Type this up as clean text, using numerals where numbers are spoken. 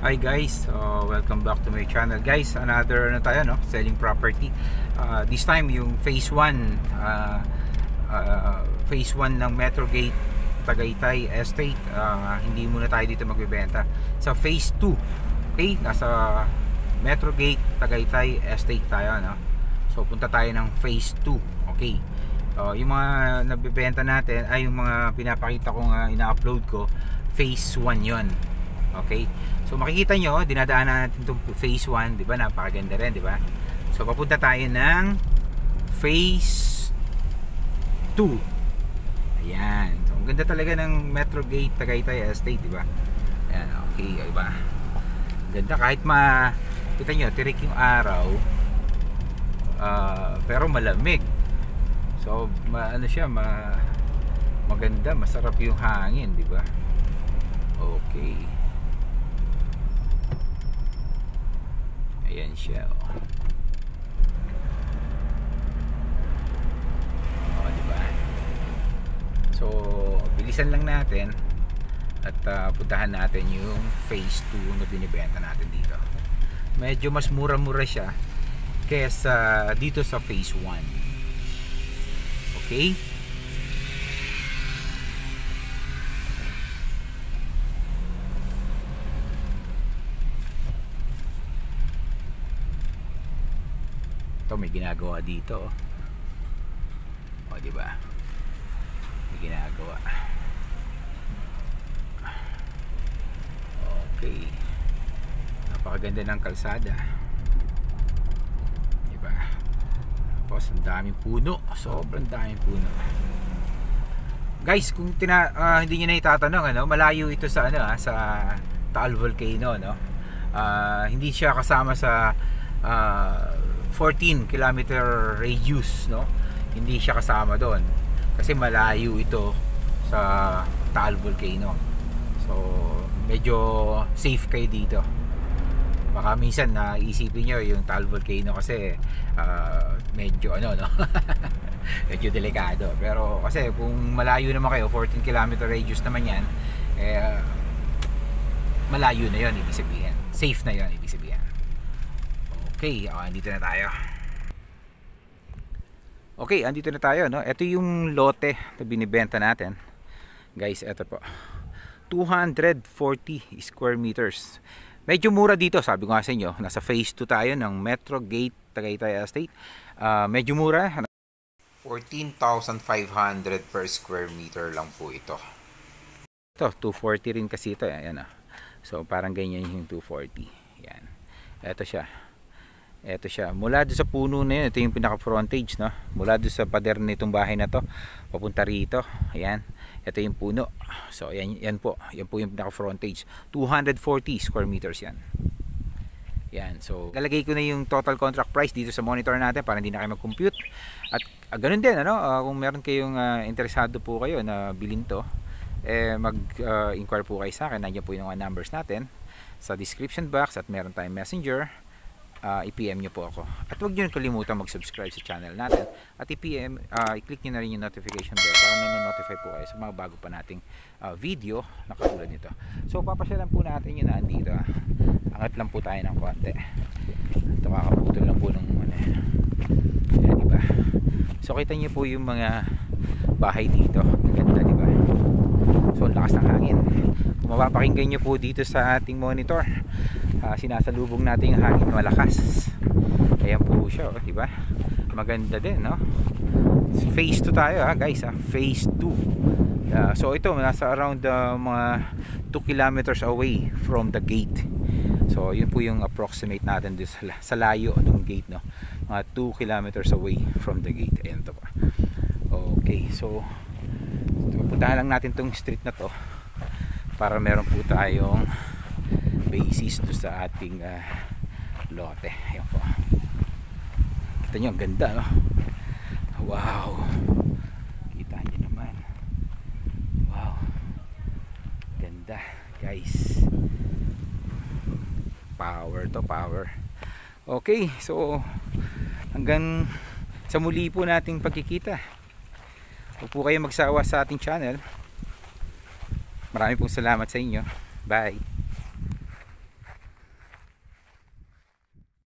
Hi guys, welcome back to my channel guys. Another tayo no, selling property. This time yung phase 1 phase 1 ng Metrogate Tagaytay Estate. Hindi muna tayo dito magbebenta. Sa phase 2. Okay, nasa Metrogate Tagaytay Estate tayo no. So punta tayo ng phase 2. Okay. Yung mga nabebenta natin ay yung mga pinapakita ko nga ina-upload ko, phase 1 yon. Okay? So makikita nyo, dinadaanan natin itong phase 1, di ba? Napakaganda rin, di ba? So papunta tayo ng phase 2. Ayan. So ang ganda talaga ng Metrogate Tagaytay Estate, di ba? Ayan, okay, di ba? Ganda kahit kita nyo, tirik yung araw, pero malamig. So ano siya, maganda, masarap yung hangin, di ba? Okay. Ayan siya, oh. Oh, diba? So, bilisan lang natin at puntahan natin yung phase 2 na binibenta natin dito. Medyo mas mura-mura siya kaysa dito sa phase 1. Okay? May ginagawa dito, o di ba? May ginagawa. Okay, napakaganda ng kalsada, di ba? Tapos ang daming puno, sobrang daming puno. Guys, kung hindi niyo na itatanong, ano, malayo ito sa sa Taal Volcano, no? Hindi siya kasama sa 14 kilometer radius, no? Hindi siya kasama doon kasi malayo ito sa Taal Volcano. So medyo safe kayo dito. Baka minsan naisipin nyo yung Taal Volcano kasi medyo no medyo delikado, pero kasi kung malayo naman kayo, 14 kilometer radius naman yan, malayo na yon, ibig sabihin safe na yon, ibig sabihin. Okay, andito na tayo. Okay, andito na tayo, no? Ito yung lote na binibenta natin. Guys, ito po. 240 square meters. Medyo mura dito, sabi ko nga sa inyo. Nasa phase 2 tayo ng Metrogate Tagaytay Estate. Medyo mura. 14,500 per square meter lang po ito. Ito, 240 rin kasi ito. Ayan, so, parang ganyan yung 240. Ayan. Ito siya. Ito siya, mula doon sa puno na yun, ito yung pinaka frontage, no? Mula doon sa pader nitong bahay na to papunta rito, ayan, ito yung puno. So yan po yung pinaka frontage. 240 square meters yan. Yan, so lalagay ko na yung total contract price dito sa monitor natin para hindi na kayo mag-compute. At ganun din, kung meron kayong interesado po kayo na bilhin to, mag-inquire po kayo sa akin. Nandiyan po yung mga numbers natin sa description box at meron tayong messenger. I-PM nyo po ako. At huwag nyo kalimutan mag-subscribe sa channel natin. At i-PM, i-click nyo na rin yung notification bell para na-notify po kayo sa mga bago pa nating video na katulad nito. So, papasyalan po natin yun na andito. Angat lang po tayo ng konti. Ito, kakaputol lang po ng yan, diba? So, kita nyo po yung mga bahay dito. Ganda, diba? So, ang lakas ng hangin. Kung mapapakinggan nyo po dito sa ating monitor, sinasalubong natin yung hangin malakas. Ayan po siya, diba? Maganda din, no? Phase 2 tayo, guys, phase 2. So ito, nasa around mga 2 kilometers away from the gate. So yun po yung approximate natin sa layo ng gate, no? Mga 2 kilometers away from the gate. Ayan to pa. Okay, so puntahan lang natin tong street na to para meron po tayong basis do sa ating lote. Ayan po. Kita nyo, ang ganda, no? Wow, kita nyo naman. Wow, ganda, guys. Power to power. Okay, so hanggang sa muli po nating pagkikita. Huwag po kayo magsawa sa ating channel. Maraming pong salamat sa inyo. Bye.